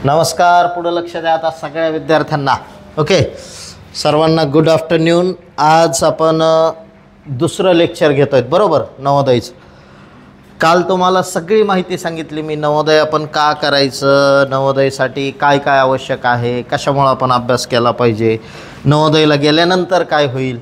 नमस्कार. पुढे लक्ष द्या आता सगळ्या विद्यार्थ्यांना. ओके, सर्वांना गुड आफ्टरनून. आज आपण दुसरं लेक्चर घेतो आहे, बरोबर, नवोदयचं. काल तुम्हाला सगळी माहिती सांगितली मी, नवोदय आपण का करायचं, नवोदयसाठी काय काय आवश्यक आहे, कशामुळे आपण अभ्यास केला पाहिजे, नवोदयला गेल्यानंतर काय होईल,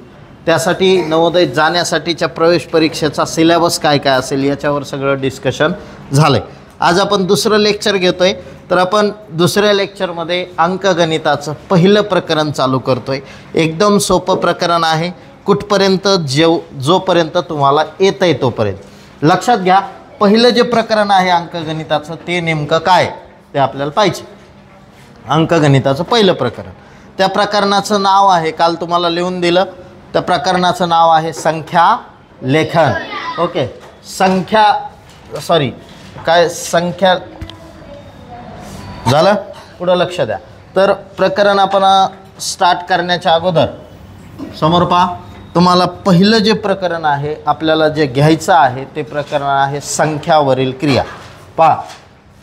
त्यासाठी नवोदय जाण्यासाठीच्या प्रवेश परीक्षेचा सिलेबस काय काय असेल याच्यावर सगळं डिस्कशन झालं आहे. आज आपण दुसरं लेक्चर घेतो आहे. तर आपण दुसऱ्या लेक्चरमध्ये अंकगणिताचं पहिलं प्रकरण चालू करतो आहे. एकदम सोपं प्रकरण आहे, कुठपर्यंत जोपर्यंत तुम्हाला येतं आहे तोपर्यंत. लक्षात घ्या, पहिलं जे प्रकरण आहे अंकगणिताचं ते नेमकं काय ते आपल्याला पाहिजे. अंकगणिताचं पहिलं प्रकरण, त्या प्रकरणाचं नाव आहे, काल तुम्हाला लिहून दिलं, त्या प्रकरणाचं नाव आहे संख्या लेखन. ओके, संख्या झालं. पुढं लक्ष द्या. तर प्रकरण आपण स्टार्ट करण्याच्या अगोदर समोर पहा, तुम्हाला पहिलं जे प्रकरण आहे आपल्याला जे घ्यायचं आहे ते प्रकरण आहे संख्यावरील क्रिया. पहा,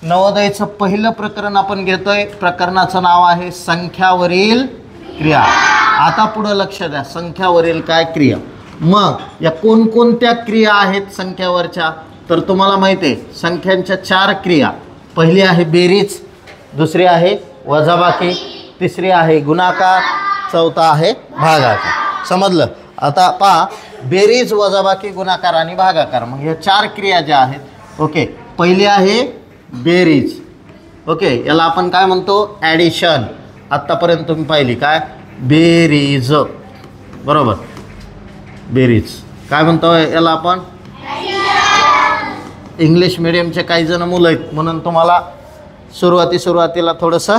नवोदयचं पहिलं प्रकरण आपण घेतोय, प्रकरणाचं नाव आहे संख्यावरील क्रिया. आता पुढं लक्ष द्या, संख्यावरील काय क्रिया. मग या कोणकोणत्या क्रिया आहेत संख्यावरच्या, तर तुम्हाला माहिती आहे संख्यांच्या 4 क्रिया. पहिली आहे बेरीज, दुसरी आहे वजाबाकी, तिसरी आहे गुणाकार, चौथा आहे भागाकार. समजलं. आता पहा, बेरीज, वजाबाकी, गुणाकार आणि भागाकार, मग ह्या 4 क्रिया ज्या आहेत. ओके, पहिली आहे बेरीज. ओके, याला आपण काय म्हणतो, ॲडिशन. आत्तापर्यंत तुम्ही पाहिली काय, बेरीज, बरोबर, बेरीज काय म्हणतो याला आपण. इंग्लिश मिडियमचे काही जण मुलं आहेत म्हणून तुम्हाला सुरुवातीला थोडंसं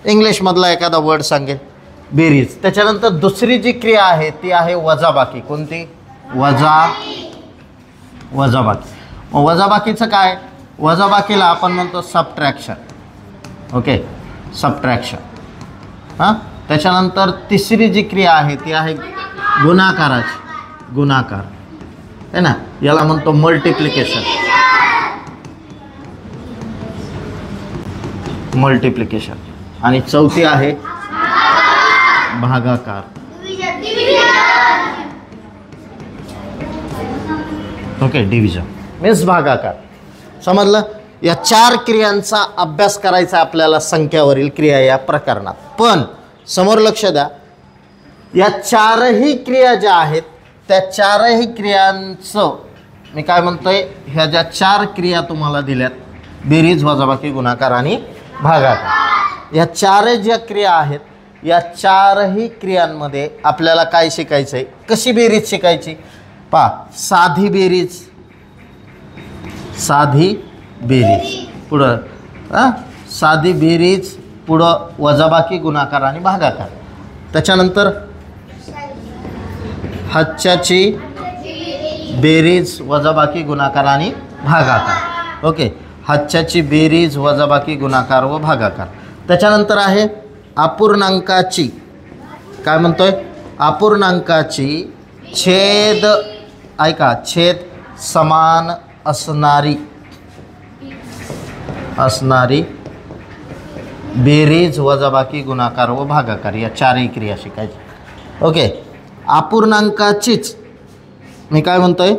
इंग्लिशमधला एखादा वर्ड सांगेल, बेरीज. त्याच्यानंतर दुसरी जी क्रिया आहे ती आहे वजाबाकी. कोणती, वजाबाकी. मग वजाबाकीचं काय, वजाबाकीला आपण म्हणतो सबट्रॅक्शन. Okay, subtraction. हां, त्याच्यानंतर तिसरी जी क्रिया आहे ती आहे गुणाकाराची, गुणाकार आहे ना, याला म्हणतो मल्टिप्लिकेशन, मल्टिप्लिकेशन. आणि चौथी आहे भागाकार. ओके, डिव्हिजन मीन्स भागाकार. समजलं. या 4 क्रियांचा अभ्यास करायचा आपल्याला संख्यावरील क्रिया या प्रकरणात. पण समोर लक्ष द्या, या 4ही क्रिया ज्या आहेत त्या 4ही क्रियांचं मी काय म्हणतोय, ह्या ज्या 4 क्रिया तुम्हाला दिल्यात, बेरीज, वजाबाकी, गुणाकार आणि भागाकार, या 4 ज्या क्रिया आहेत या 4ही क्रियांमध्ये आपल्याला काय शिकायचं आहे, कशी बेरीज शिकायची. पहा, साधी बेरीज, साधी बेरीज, पुढं साधी बेरीज, पुढं वजाबाकी, गुणाकार आणि भागाकार. त्याच्यानंतर हातच्याची बेरीज, वजाबाकी, गुणाकार आणि भागाकार. ओके, हातच्याची बेरीज, वजाबाकी, गुणाकार व भागाकार. त्याच्यानंतर आहे अपूर्णांकाची, काय म्हणतोय, अपूर्णांकाची छेद, ऐका, छेद समान असणारी बेरीज, वजाबाकी, गुणाकार व भागाकार, या 4ही क्रिया शिकायची. ओके, अपूर्णांकाचीच मी काय म्हणतोय,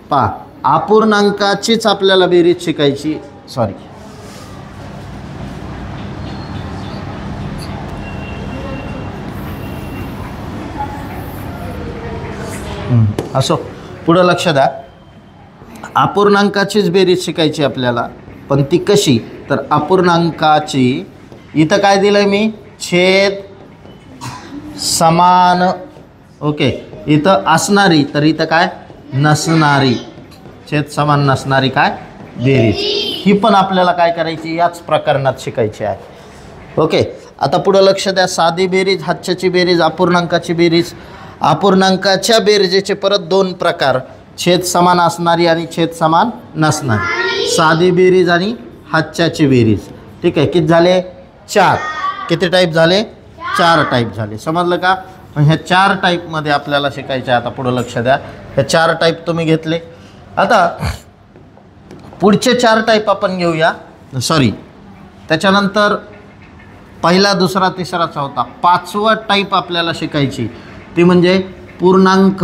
पहा, अपूर्णांकाचीच आपल्याला बेरीज शिकायची. सॉरी, असो, पुढं लक्ष द्या. अपूर्णांकाचीच बेरीज शिकायची आपल्याला, पण ती कशी, तर अपूर्णांकाची इथं काय दिलं मी, छेद समान. ओके, इथं असणारी, तर इथं काय नसणारी, छेद समान नसणारी काय बेरीज, ही पण आपल्याला काय करायची याच प्रकरणात शिकायची आहे. ओके, आता पुढं लक्ष द्या. साधी बेरीज, हातच्याची बेरीज, अपूर्णांकाची बेरीज. अपूर्णांकाच्या बेरजेचे परत 2 प्रकार, छेद समान असणारी आणि छेद समान नसणारी. साधी बेरीज आणि हातच्याची बेरीज. ठीक आहे, किती झाले, 4. किती टाईप झाले, 4 टाईप झाले. समजलं का. ह्या 4 टाईपमध्ये आपल्याला शिकायचे. आता पुढं लक्ष द्या, ह्या 4 टाईप तुम्ही घेतले. आता पुढचे 4 टाईप आपण घेऊया. सॉरी, त्याच्यानंतर पहिला, दुसरा, तिसरा, चौथा, पाचवा टाईप आपल्याला शिकायची ती म्हणजे पूर्णांक.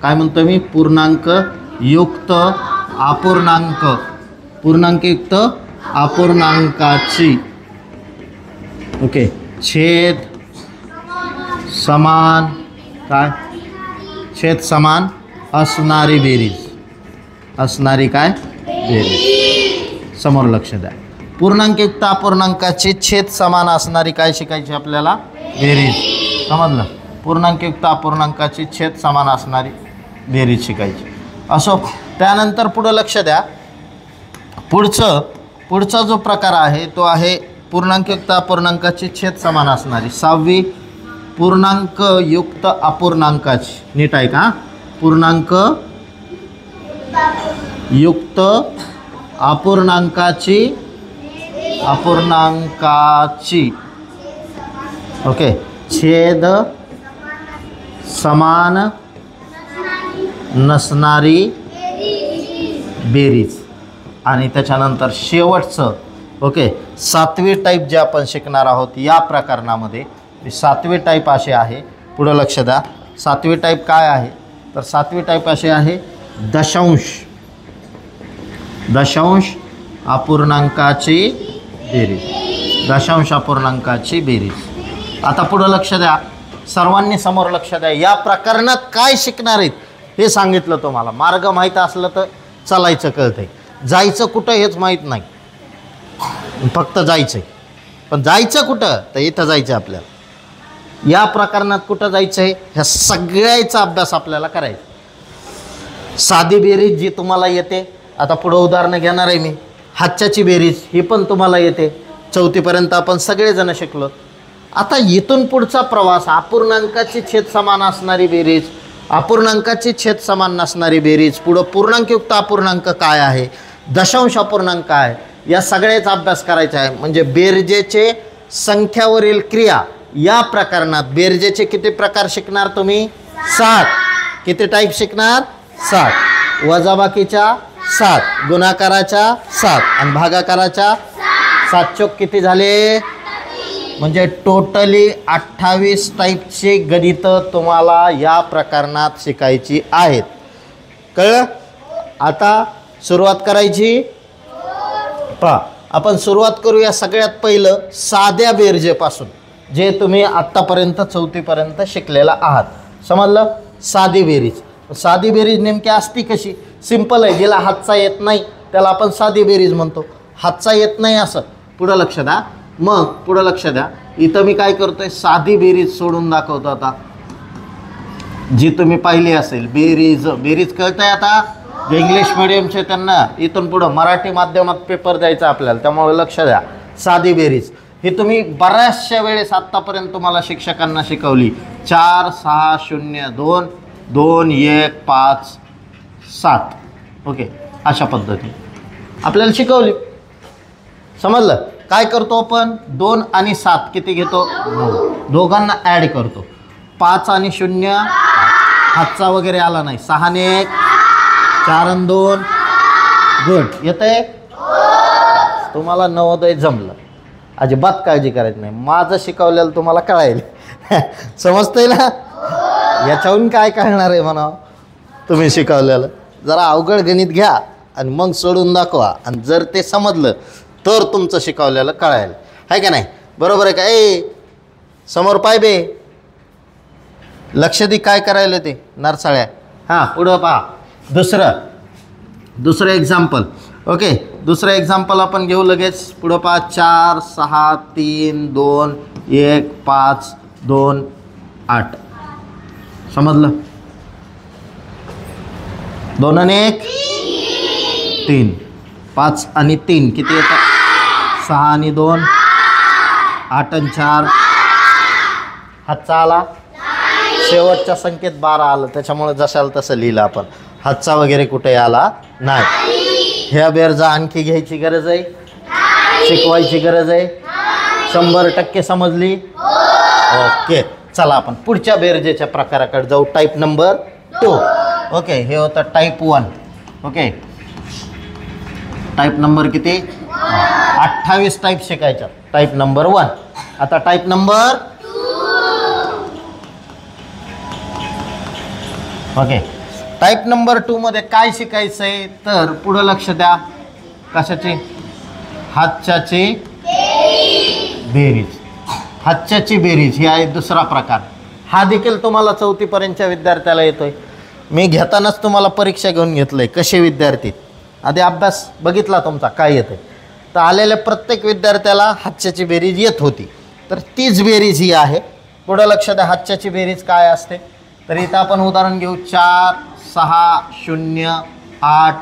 काय म्हणतो मी? पूर्णांक युक्त अपूर्णांक. पूर्णांकयुक्त अपूर्णांकाची ओके छेद समान काय? छेद समान असणारी बेरीज. असणारी काय? बेरीज. समोर लक्ष द्या. पूर्णांकयुक्त अपूर्णांकाची छेद समान असणारी काय शिकायची आपल्याला? बेरीज. समजलं? पूर्णांकयुक्त अपूर्णांकाची छेद समान असणारी बेरीज शिकायची. असो, त्यानंतर पुढं लक्ष द्या. पुढचा जो प्रकार आहे तो आहे पूर्णांकयुक्त अपूर्णांकाची छेद समान असणारी. 6वी पूर्णांकयुक्त अपूर्णांकाची. नीट आहे का? पूर्णांक युक्त अपूर्णांकाची ओके छेद समान नसणारी बेरीज. आणि त्याच्यानंतर शेवटचं ओके 7वी टाईप जे आपण शिकणार आहोत या प्रकरणामध्ये 7वी टाईप असे आहे. पुढं लक्ष द्या. 7वी टाईप काय आहे? तर 7वी टाईप असे आहे दशांश अपूर्णांकाची बेरीज. दशांश अपूर्णांकाची बेरीज. आता पुढं लक्ष द्या. सर्वांनी समोर लक्ष द्या. या प्रकरणात काय शिकणार आहेत हे सांगितलं तुम्हाला. मार्ग माहीत असलं तर चालायचं कळतंय. जायचं कुठं हेच माहीत नाही, फक्त जायचं आहे. पण जायचं कुठं? तर इथं जायचं आपल्याला. या प्रकरणात कुठं जायचं आहे? ह्या सगळ्याचा अभ्यास आपल्याला करायचा. साधी बेरीज जी तुम्हाला येते, आता पुढं उदाहरणं घेणार आहे मी. हातच्याची बेरीज ही पण तुम्हाला येते. 4थीपर्यंत आपण सगळेजण शिकलो. आता इथून पुढचा प्रवास अपूर्णांकाची छेद समान असणारी बेरीज, अपूर्णांकाची छेद समान नसणारी बेरीज, पुढं पूर्णांकयुक्त अपूर्णांक काय आहे, दशांश अपूर्णांक काय आहे, या सगळ्याचा अभ्यास करायचा आहे. म्हणजे बेरजेचे संख्यावरील क्रिया या प्रकरणात बेरजेचे किती प्रकार शिकणार तुम्ही? 7. किती टाईप शिकणार? 7. वजाबाकीच्या 7, गुणाकाराच्या 7 आणि भागाकाराच्या 7 चोक किती झाले? म्हणजे टोटली 28 टाईपचे गणित तुम्हाला या प्रकरणात शिकायची आहेत. कळलं? आता सुरुवात करायची. पहा, आपण सुरुवात करूया सगळ्यात पहिलं साध्या बेरजेपासून, जे तुम्ही आत्तापर्यंत 4थीपर्यंत शिकलेला आहात. समजलं? साधी बेरीज. साधी बेरीज नेमकी असती कशी? सिंपल आहे. जिला हातचा येत नाही त्याला आपण साधी बेरीज म्हणतो. हातचा येत नाही असं. पुढं लक्ष द्या. मग पुढं लक्ष द्या. इथं मी काय करतोय? साधी बेरीज सोडून दाखवतो. आता जी तुम्ही पाहिली असेल बेरीज कळतंय. आता जे इंग्लिश मिडियमचे त्यांना इथून पुढं मराठी माध्यमात पेपर द्यायचा आपल्याला, त्यामुळे लक्ष द्या. साधी बेरीज ही तुम्ही बऱ्याचशा वेळेस आत्तापर्यंत तुम्हाला शिक्षकांना शिकवली. 4 6 0 2 2 1 5 7 ओके अशा पद्धतीने आपल्याला शिकवली. समजलं? काय करतो आपण? 2 आणि 7 किती घेतो? 9. दोघांना ॲड करतो. 5 आणि 0 हातचा वगैरे आला नाही. 6 आणि 1 4 आणि 2 गुड. येतंय? तुम्हाला नवोदय जमलं. अजिबात काळजी करायची नाही. माझं शिकवलेलं तुम्हाला कळायला समजतंय ना? याच्याहून काय कळणार आहे म्हणा? तुम्ही शिकवलेलं जरा अवघड गणित घ्या आणि मग सोडून दाखवा. आणि जर ते समजलं तर तुमचं शिकवलेलं कळायला. आहे का नाही? बरोबर आहे का? समोर पाय बे. लक्ष दे काय करायला ते नरसाळ्या. हां पुढं पहा. दुसरं एक्झाम्पल. ओके दुसरं एक्झाम्पल आपण घेऊ लगेच. पुढं पहा. 4 6 3 2 1 5 2 8. समजलं? 2 आणि 1 3. 5 आणि 3 किती येतात? 6 आणि 2 8 आणि 4 हातचा आला. शेवटच्या संख्येत 12 आलं, त्याच्यामुळे जशाल तसं लिहिलं आपण. हातचा वगैरे कुठे आला नाही. ह्या बेरजा आणखी घ्यायची गरज आहे, शिकवायची गरज आहे. 100% समजली? ओके चला आपण पुढच्या बेरजेच्या प्रकाराकडे जाऊ. Type number 2. ओके हे होतं टाईप 1. ओके टाईप नंबर किती 28 टाईप शिकायच्या. Type number 1. आता type number okay. Type number 2 मध्ये काय शिकायचं आहे तर पुढं लक्ष द्या. कशाची? हातच्याची बेरीज. हातच्याची बेरीज ही आहे दुसरा प्रकार. हा देखील तुम्हाला 4थी पर्यंतच्या विद्यार्थ्याला येतोय. मी घेतानाच तुम्हाला परीक्षा घेऊन घेतलंय कसे विद्यार्थी. आधी अभ्यास बघितला तुमचा काय येते. तर आलेल्या प्रत्येक विद्यार्थ्याला हातच्याची बेरीज येत होती. तर तीच बेरीज ही आहे. पुढं लक्ष द्या. हातच्याची बेरीज काय असते तर इथं आपण उदाहरण घेऊ. 4 6 0 8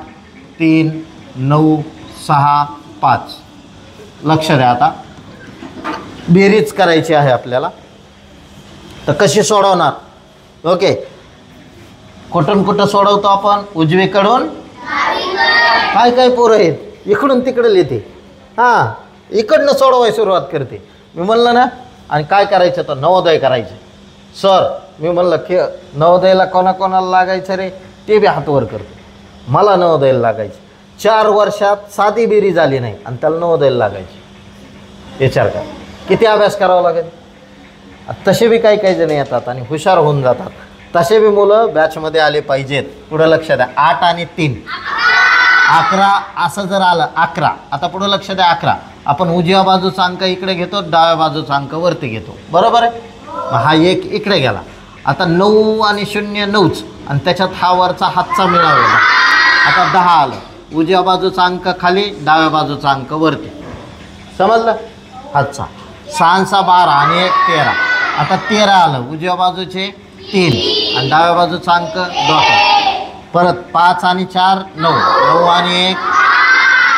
3 9 6 5. लक्ष द्या. आता बेरीज करायची आहे आपल्याला. तर कशी सोडवणार? ओके. कुठून कुठं सोडवतो आपण? उजवीकडून. काय काय पोरं आहेत इकडून तिकडे येते. हां इकडनं सोडवायला सुरुवात करते. मी म्हणलं ना. आणि काय करायचं तर नवोदय करायचे. सर मी म्हणलं की नवोदयला कोणाकोणाला लागायचं रे ते बी हातवर करतो. मला नवोदयला लागायचे. 4 वर्षात साधी बेरीज आली नाही आणि त्याला नवोदयला लागायची. विचार करा किती अभ्यास करावा लागेल. तसे बी काही काही जण येतात आणि हुशार होऊन जातात. तसे बी मुलं बॅचमध्ये आले पाहिजेत. पुढं लक्ष द्या. 8 आणि 3 11 असं जर आलं 11. आता पुढं लक्ष द्या. 11 आपण उजव्या बाजूचा अंक इकडे घेतो डाव्या बाजूचा अंक वरती घेतो. बरोबर आहे. हा 1 इकडे गेला. आता 9 आणि 0 9च आणि त्याच्यात हा वरचा हातचा मिळाला. आता 10 आलं. उजव्या बाजूचा अंक खाली डाव्या बाजूचा अंक वरती. समजलं. हातचा 6 6 12 आणि 1 13. आता 13 आलं. उजव्या बाजूचे 3 आणि डाव्या बाजूचा अंक 2. परत 5 आणि 4 9 9 आणि 1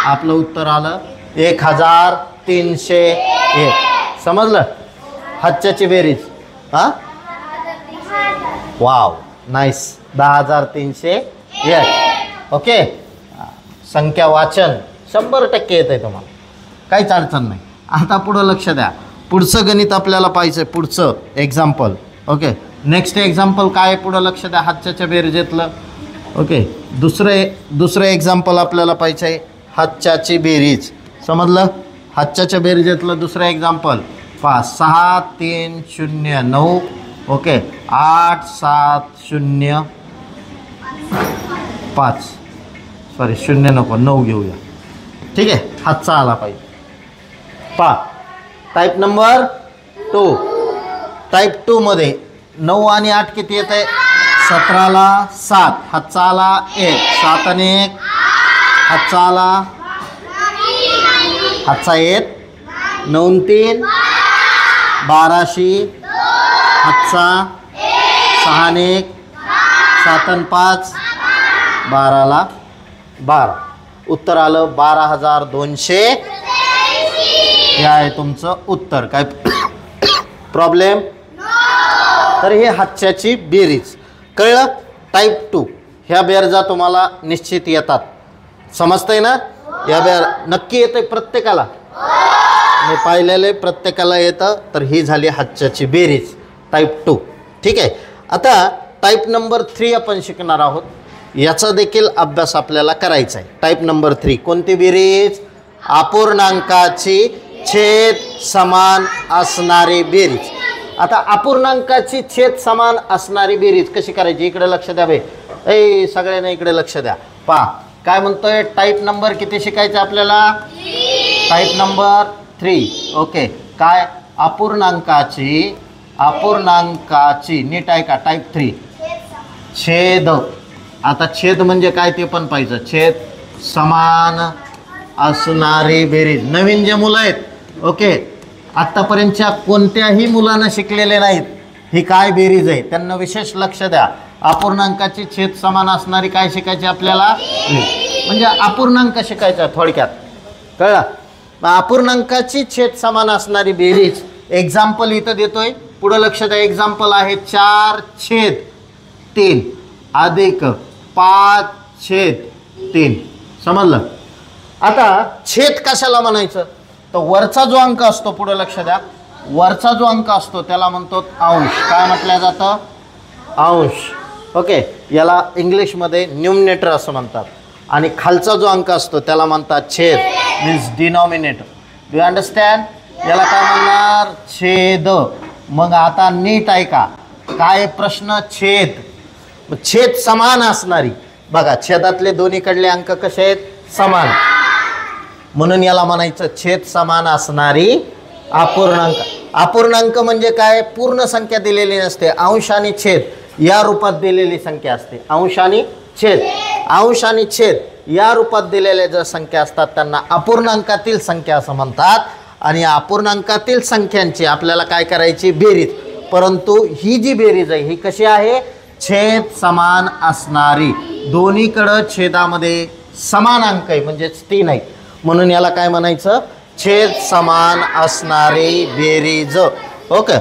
आपलं उत्तर आलं 1301. समजलं. हातच्याची बेरीज. हां वाव नाईस. 10301. ओके. संख्या वाचन 100% येत आहे तुम्हाला. काहीच अडचण नाही. आता पुढं लक्ष द्या. पुढचं गणित आपल्याला पाहिजे. पुढचं एक्झाम्पल. ओके. नेक्स्ट एक्झाम्पल काय पुढं लक्ष द्या. हातच्याच्या बेरीजेतलं. ओके. दुसरं एक्झाम्पल आपल्याला पाहिजे आहे हातच्याची बेरीज. समजलं. हातच्याच्या बेरीजेतलं दुसरं एक्झाम्पल 6 3 0 9. ओके. 8 7 0 5. सॉरी 0 नको 9 घेऊया. ठीक आहे. हातचा आला पाहिजे. Type number 2. टाईप 2 मध्ये 9 आणि 8 किती येत आहे? 17ला 7. हातचा आला 1. 7 आणि 1 हातचा आला. हातचा 1 9 3 1200. हातचा 6 आणि 1 7 आणि 5 12ला 12. उत्तर आलं 12200. हे आहे तुमचं उत्तर. काय प्रॉब्लेम? तर हे हातच्याची बेरीज. कळलं. टाईप 2 ह्या बेरजा तुम्हाला निश्चित येतात. समजतंय ना. या बेर नक्की येतं प्रत्येकाला. मी पाहिलेले प्रत्येकाला येतं. तर ही झाली हातच्याची बेरीज टाईप 2. ठीक आहे. आता टाईप नंबर 3 आपण शिकणार आहोत. याचा देखील अभ्यास आपल्याला करायचा आहे. टाईप नंबर 3 कोणती बेरीज? अपूर्णांकाची छेद समान असणारी बेरीज. आता अपूर्णांकाची छेद समान असणारी बेरीज कशी करायची? इकडे लक्ष द्या बे. ए सगळ्यांना इकडे लक्ष द्या. पहा काय म्हणतोय. टाईप नंबर किती शिकायचं आपल्याला? Type number 3. ओके. काय? अपूर्णांकाची नीट आहे का? टाईप 3 छेद. आता छेद म्हणजे काय ते पण पाहिजे. छेद समान असणारी बेरीज. नवीन जे मुलं आहेत ओके आत्तापर्यंतच्या कोणत्याही मुलांना शिकलेले नाहीत ही काय बेरीज आहे त्यांना विशेष लक्ष द्या. अपूर्णांकाची छेद समान असणारी काय शिकायची आपल्याला? म्हणजे अपूर्णांक शिकायचा थोडक्यात. कळलं. अपूर्णांकाची छेद समान असणारी बेरीज. एक्झाम्पल इथं देतोय. पुढं लक्ष द्या. एक्झाम्पल आहे 4/3 अधिक 5/3. समजलं. आता छेद कशाला म्हणायचं तर वरचा जो अंक असतो पुढे लक्ष द्या. वरचा जो अंक असतो त्याला म्हणतो अंश. काय म्हटलं जातं? अंश. ओके. याला इंग्लिशमध्ये न्यूमरेटर असं म्हणतात. आणि खालचा जो अंक असतो त्याला म्हणतात छेद, means denominator. Do you understand? याला काय म्हणणार? छेद. मग आता नीट ऐका, काय प्रश्न? छेद. छेद समान असणारी, बघा छेदातले दोन्हीकडले अंक कसे आहेत? समान, म्हणून याला म्हणायचं छेद समान असणारी अपूर्णांक. अपूर्णांक म्हणजे काय? पूर्ण संख्या दिलेली नसते, अंश आणि छेद या रूपात दिलेली संख्या असते. अंश आणि छेद, अंश आणि छेद या रूपात दिलेल्या ज्या संख्या असतात त्यांना अपूर्णांकातील संख्या असं म्हणतात. आणि अपूर्णांकातील संख्यांची आपल्याला काय करायची? बेरीज. परंतु ही जी बेरीज आहे ही कशी आहे? छेद समान असणारी. दोन्हीकडं छेदामध्ये समान अंक आहे, म्हणजेच 3 आहे, म्हणून याला काय म्हणायचं? छेद समान असणारी बेरीज. ओके,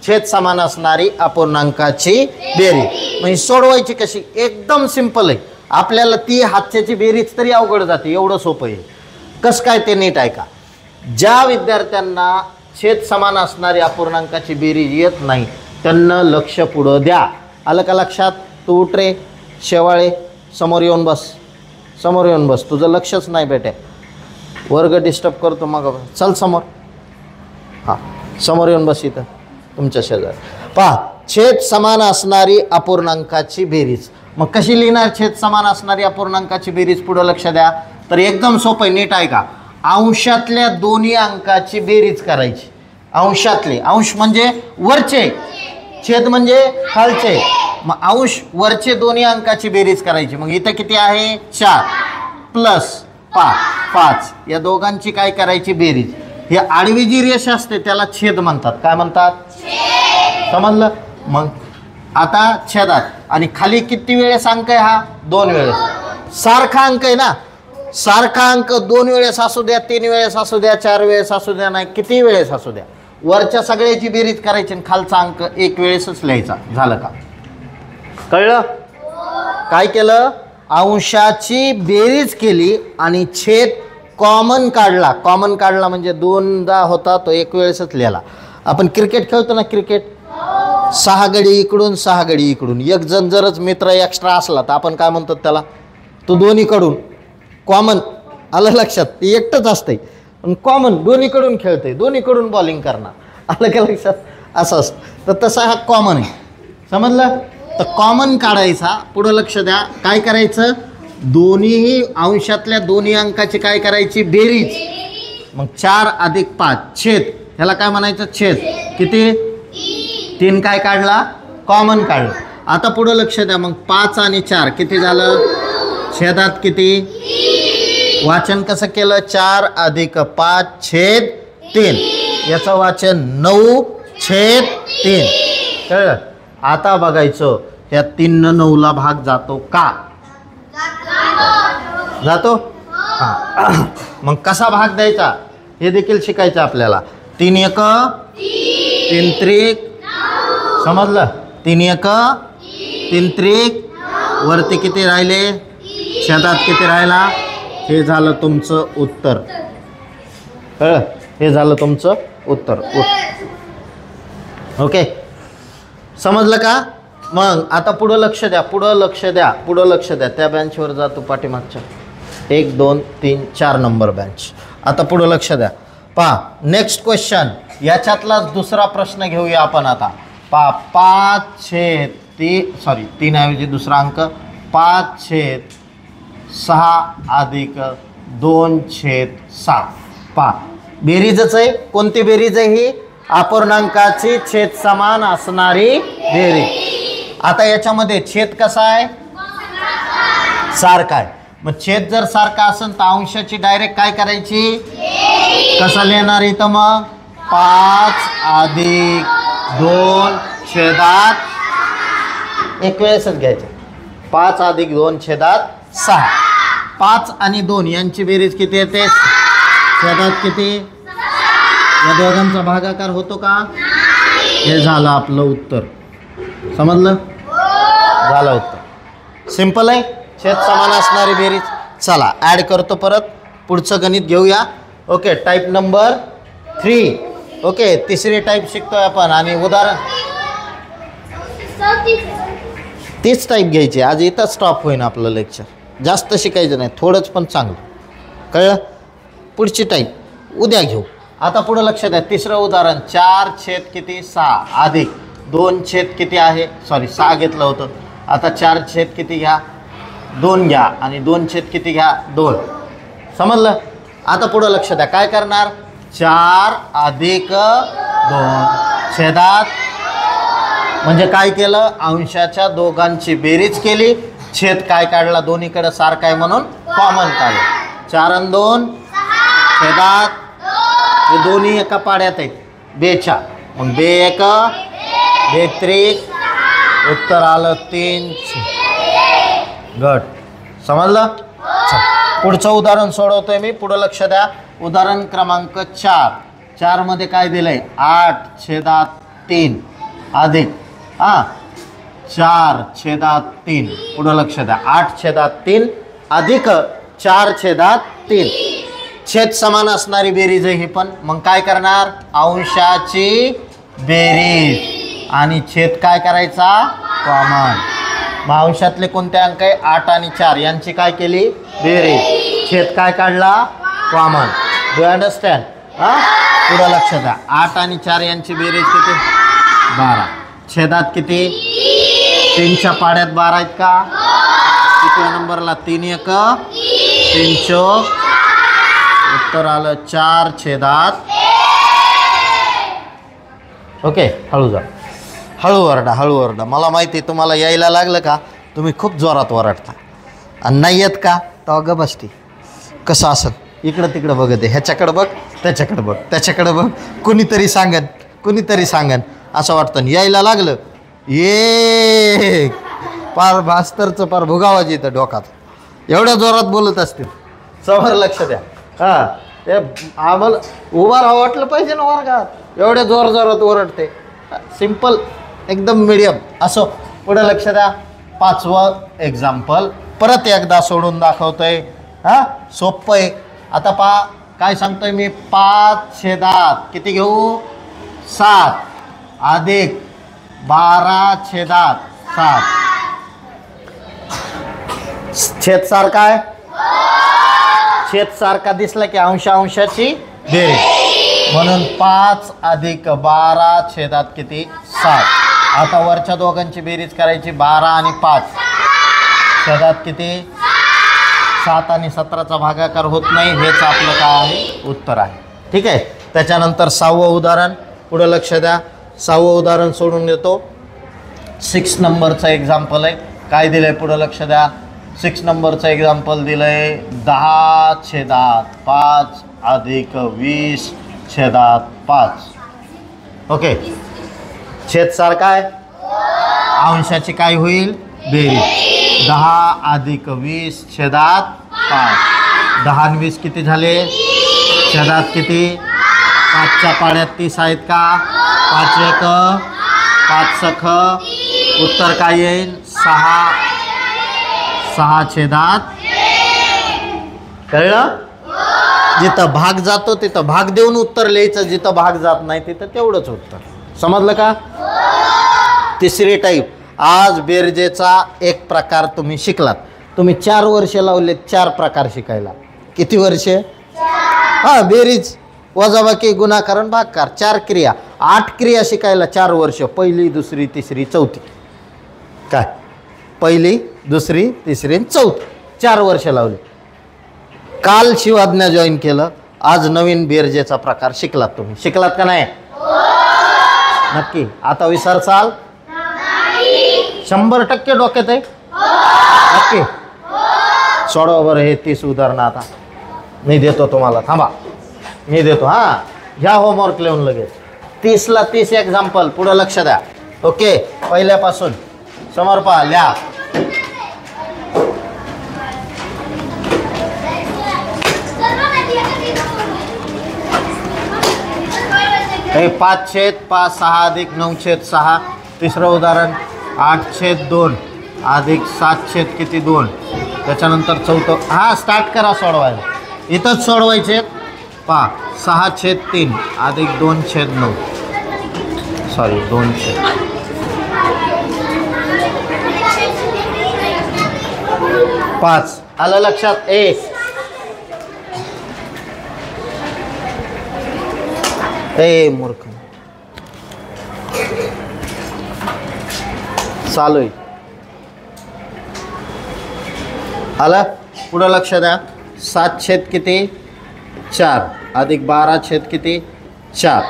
छेद समान असणारी अपूर्णांकाची बेरीज. म्हणजे सोडवायची कशी? एकदम सिंपल आहे. आपल्याला ती हातच्याची बेरीज तरी अवघड जाते, एवढं सोपं आहे. कसं काय ते नीट ऐका. ज्या विद्यार्थ्यांना छेद समान असणारी अपूर्णांकाची बेरीज येत नाही त्यांना लक्ष पुढं द्या. आलं का लक्षात? तू उठ रे शेवाळे, समोर येऊन बस, समोर येऊन बस. तुझं लक्षच नाही बेटे, वर्ग डिस्टर्ब करतो मग. चल समोर, हां समोर येऊन बस इथं तुमच्या शेजारी. पहा, छेद समान असणारी अपूर्णांकाची बेरीज. मग कशी लिहिणार छेद समान असणारी अपूर्णांकाची बेरीज? पुढं लक्ष द्या. तर एकदम सोपं आहे, नीट ऐका. अंशातल्या दोन्ही अंकाची बेरीज करायची. अंशातले, अंश म्हणजे वरचे, छेद म्हणजे खालचे. मग अंश वरचे दोन्ही अंकाची बेरीज करायची. मग इथं किती आहे? 4 प्लस 5. या दोघांची काय करायची? बेरीज. ही आडवी जी रेष असते त्याला छेद म्हणतात. काय म्हणतात? समजलं? मग आता छेदात आणि खाली किती वेळेस अंक आहे हा? 2 वेळेस. सारखा अंक आहे ना, सारखा अंक 2 वेळेस असू द्या, 3 वेळेस असू द्या, 4 वेळेस असू द्या, नाही किती वेळेस असू द्या, वरच्या सगळ्याची बेरीज करायची आणि खालचा अंक 1 वेळेसच लिहायचा. झालं का? कळलं? काय केलं? अंशाची बेरीज केली आणि छेद कॉमन काढला. कॉमन काढला म्हणजे 2दा होता तो 1 वेळेसच लिहिला. आपण क्रिकेट खेळतो ना, क्रिकेट 6 गडी इकडून 6 गडी इकडून. एक जण जरच मित्र एक्स्ट्रा असला तर आपण काय म्हणतो त्याला? तो दोन्हीकडून कॉमन. आलं लक्षात? ते एकटंच असतंय पण कॉमन दोन्हीकडून खेळतंय, दोन्हीकडून बॉलिंग करणार. आलं का लक्षात? असं असतं. तर तसा हा कॉमन आहे. समजलं? तर कॉमन काढायचा. पुढं लक्ष द्या. काय करायचं? दोन्हीही अंशातल्या दोन्ही अंकाची काय करायची? बेरीज. मग 4 अधिक 5 छेद, ह्याला काय म्हणायचं? छेद. किती? 3 काय काढला? कॉमन काढलं. आता पुढं लक्ष द्या. मग 5 आणि 4 किती झालं? छेदात किती? वाचन कसं केलं? 4 अधिक 5 छेद 3. याचं वाचन 9 छेद 3. कळलं? आता बघायचं ह्या 3 न 9ला भाग जातो का? जातो. हां, मग कसा भाग द्यायचा हे देखील शिकायचं आपल्याला. 3 1 3 त्रिक. समजलं? 3 1 3 त्रिक. वरती किती राहिले? छेदात किती राहिला? हे झालं तुमचं उत्तर. कळलं? हे झालं तुमचं उत्तर. ओके, समजलं का? मग आता पुढं लक्ष द्या, पुढं लक्ष द्या, पुढं लक्ष द्या. त्या बेंचवर जा तू, पाठीमागच्या 1 2 3 4 नंबर बेंच. आता पुढं लक्ष द्या. पहा नेक्स्ट क्वेश्चन. याच्यातलाच दुसरा प्रश्न घेऊया आपण आता. पहा 5 छेद 3 ऐवजी दुसरा अंक 5 छेद 6 अधिक 2 छेद 7. पहा बेरीजच आहे. कोणती बेरीज आहे ही? अपूर्णांकाची छेद समान असणारी बेरीज. आता याच्यामध्ये छेद कसा आहे? सारखा आहे. मग छेद जर सारखा असेल तर अंशाची डायरेक्ट काय करायची? कसा लिहिणार इथं? मग 5 अधिक 2 छेदात 1 वेळेसच घ्यायचे. 5 अधिक 2 छेदात 6. 5 आणि 2 यांची बेरीज किती येते? छेदात किती? या दोघांचा भागाकार होतो का? हे झालं आपलं उत्तर. समजलं? झालं उत्तर. सिंपल आहे. छेद समान असणारी बेरीज. चला ॲड करतो परत. पुढचं गणित घेऊया. Okay, type number 3. ओके, तिसरी टाईप शिकतोय आपण. आणि उदाहरण तीच टाईप घ्यायची. आज इथं स्टॉप होईन आपलं लेक्चर. जास्त शिकायचं नाही, थोडंच पण चांगलं. कळलं? पुढची टाईप उद्या घेऊ. आता पुढं लक्ष द्या. तिसरं उदाहरण 4 किती 6 अधिक 2 किती आहे, सॉरी 6 घेतलं होतं. आता 4 किती घ्या 2 घ्या आणि 2 किती घ्या 2. समजलं? आता पुढं लक्ष द्या. काय करणार? 4 अधिक 2 छेदात, म्हणजे काय केलं? अंशाच्या दोघांची बेरीज केली, छेद काय काढला? दोन्हीकडे सारखा आहे म्हणून कॉमन काढलं. 4 आणि 2 छेदात, हे दोन्ही एका पाड्यात आहेत 2 मग 2 1 3 उत्तर आलं 3. गट. समजलं? पुढचं उदाहरण सोडवतोय मी. पुढं लक्ष द्या. उदाहरण क्रमांक 4 मध्ये काय दिलंय? 8/3 अधिक 4/3. पुढं लक्ष द्या. 8/3 अधिक 4/3. छेद समान असणारी बेरीज आहे ही पण. मग काय करणार? अंशाची बेरीज आणि छेद काय करायचा? कॉमन. मग अंशातले कोणते अंक आहे? 8 आणि 4 यांची काय केली? बेरीज. छेद काय काढला? कॉमन. Do you understand? पुढं लक्ष द्या. 8 आणि 4 यांची बेरीज किती? 12. छेदात किती? 3च्या पाड्यात 12 आहेत का? किती नंबरला? 3 1 3 4. उत्तर आलं 4/. ओके. हळू जा, हळू ओरडा, हळू ओरडा. मला माहिती आहे तुम्हाला यायला लागलं का तुम्ही खूप जोरात ओरडता, आणि नाही येत का तर ग बसती. कसं असं इकडं तिकडं बघत आहे, ह्याच्याकडं बघ, त्याच्याकडं बघ, त्याच्याकडं बघ, कुणीतरी सांगन असं वाटतं. यायला लागलं ये पार भास्तरचं पार भुगावाज येतं डोकात, एवढ्या जोरात बोलत असतील. समोर लक्ष द्या. ते आम्हाला उभा राहावं वाटलं पाहिजे ना वर्गात, एवढ्या जोरात ओरडते. सिम्पल एकदम मीडियम. असो. पुढे लक्ष द्या. 5वं एक्झाम्पल परत एकदा सोडून दाखवतोय. सोपं आहे. आता पहा काय सांगतोय मी. 5/7 किती घेऊ? 7 अधिक 12/7. छेद सारखा आहे. छेद सारखा दिसला की अंशाची बेरीज, म्हणून 5 अधिक 12/7 किती? 7. आता वरच्या दोघांची बेरीज करायची. 12 आणि 5 छेदात किती? 7 आणि 17चा भागाकार होत नाही. हेच आपलं काय आहे? उत्तर आहे. ठीक आहे. त्याच्यानंतर 6वं उदाहरण. पुढं लक्ष द्या. 6वं उदाहरण सोडून देतो. 6 नंबरचं एक्झाम्पल आहे. काय दिलं आहे? पुढं लक्ष द्या. 6 नंबरचं एक्झाम्पल दिलं आहे 10/5 अधिक 20/5. ओके. छेद सारखा आहे. अंशाची काय होईल? बेरीज. 10 अधिक 20/5. 10 आणि 20 किती झाले? छेदात किती? 5च्या पाड्यात 30 आहेत का? 5 1 5 सख. उत्तर काय येईल? 6/6. कळलं? जिथं भाग जातो तिथं भाग देऊन उत्तर लिहायचं, जिथं भाग जात नाही तिथं तेवढंच उत्तर. समजलं का? तिसरी टाईप. आज बेरजेचा एक प्रकार तुम्ही शिकलात. तुम्ही 4 वर्षे लावलेत 4 प्रकार शिकायला. किती वर्षे? बेरीज, वजाबाकी, गुणाकार, भागाकार, 4 क्रिया. 8 क्रिया शिकायला 4 वर्ष. पहिली, दुसरी, तिसरी, चौथी. काय? पहिली, दुसरी, तिसरी, चौथी. 4 वर्ष लावली. काल शिवाज्ञा जॉईन केलं. आज नवीन बेरजेचा प्रकार शिकलात तुम्ही. शिकलात का नाही? नक्की. आता विसरसाल? 100% डोक्यात आहे. नक्की. सोडवा बरं हे 30 उदाहरणं. आता मी देतो तुम्हाला. थांबा, मी देतो. घ्या होमवर्क लिहून लगेच. 30ला 30 एक्झाम्पल. पुढं लक्ष द्या. ओके. पहिल्यापासून समोर पहा, लिहा. हे 5/5 6 अधिक 9/6. तिसरं उदाहरण 8/2 अधिक 7 किती 2. त्याच्यानंतर चौथं. स्टार्ट करा सोडवायला. इथंच सोडवायचे. पहा 6/3 अधिक 2/9. सॉरी 2/. 5. आलं लक्षात? ए मूर्ख चालू आहे. आलं? पुढं लक्ष द्या. 7 छेद किती? 4 अधिक 12 छेद किती? 4.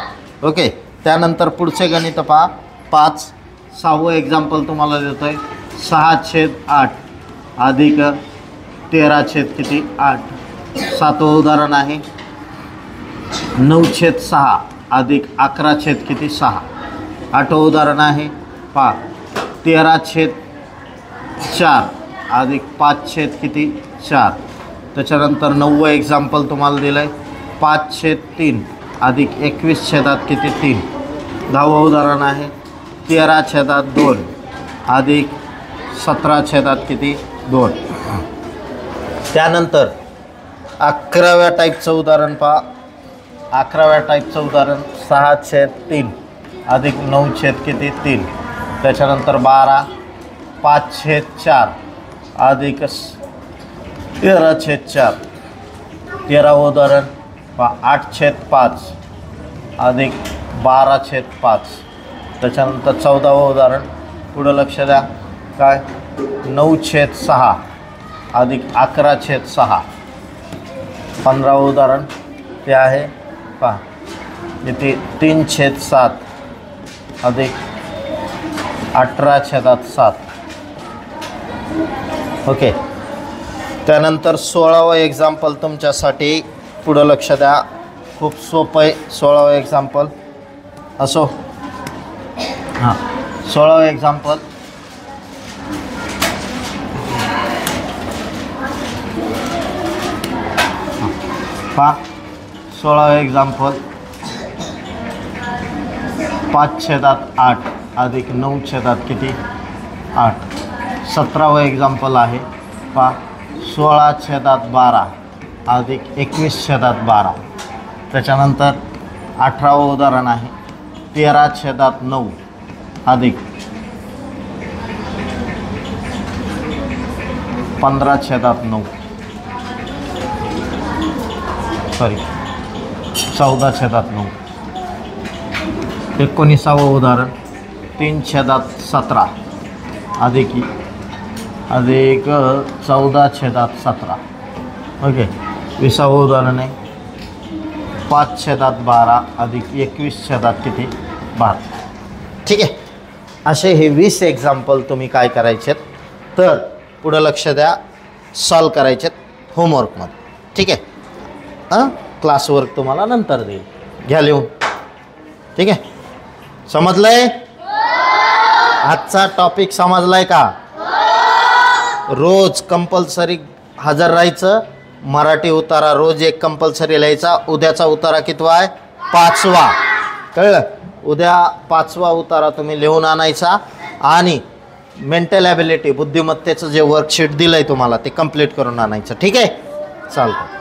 ओके. त्यानंतर पुढचे गणित पहा. 5. 6वं एक्झाम्पल तुम्हाला देतोय. 6 छेद 8 अधिक 13 छेद किती? 8. 7वं उदाहरण आहे. 9 छेद 6 अधिक 11 छेद किती? 6. 8वं उदाहरण आहे. पहा 13 छेद 4 अधिक 5 छेद किती? 4. त्याच्यानंतर 9वं एक्झाम्पल तुम्हाला दिलं आहे. 5 छेद 3 अधिक 21 छेदात किती? 3. 10वं उदाहरण आहे. 13 छेदात 2 अधिक 17 छेदात किती? 2. त्यानंतर 11व्या टाईपचं उदाहरण पहा. 11व्या टाईपचं उदाहरण 6 छेद 3 अधिक 9 छेद किती? 3. त्याच्यानंतर 12 5 छेद 4 अधिक 13 छेद 4. 13वं उदाहरण पहा. 8 छेद 5 अधिक 12 छेद 5. त्याच्यानंतर 14वं उदाहरण. पुढं लक्ष द्या. काय? 9 छेद 6 अधिक 11 छेद 6. 15वं उदाहरण ते आहे पहा इथे 3 छेद 7 अधिक 18 छेदात 7. ओके. त्यानंतर 16वं एक्झाम्पल तुमच्यासाठी. पुढं लक्ष द्या. खूप सोपं आहे 16वं एक्झाम्पल. असो. हां 16वं एक्झाम्पल. पहा 16वं एक्झाम्पल. 5 छेदात 8 अधिक 9 छेदात किती? 8. 17वं एक्झाम्पल आहे. पहा 16 छेदात 12 अधिक 21 छेदात 12. त्याच्यानंतर 18वं उदाहरण आहे. 13 छेदात 9 अधिक 15 छेदात 9 सॉरी 14 छेदात 9. 19वं उदाहरण. 3 छेदात 17 अधिक 14 छेदात 17. ओके. 20वं उदाहरण आहे. 5 छेदात 12 अधिक 21 छेदात किती? 12. ठीक आहे. असे हे 20 एक्झाम्पल तुम्ही काय करायचे तर पुढं लक्ष द्या. सॉल्व करायचे होमवर्कमध्ये. ठीक आहे. क्लासवर्क तुम्हाला नंतर देईल. घ्या लिहून. ठीक आहे. समजलंय? आजचा टॉपिक समजलाय का? रोज कंपल्सरी हजर राहायचं. मराठी उतारा रोज एक कंपल्सरी लिहायचा. उद्याचा उतारा कितवा आहे? 5वा. कळलं? उद्या 5वा उतारा तुम्ही लिहून आणायचा आणि मेंटल ॲबिलिटी बुद्धिमत्तेचं जे वर्कशीट दिलं आहे तुम्हाला ते कंप्लीट करून आणायचं. ठीक आहे. चालतं.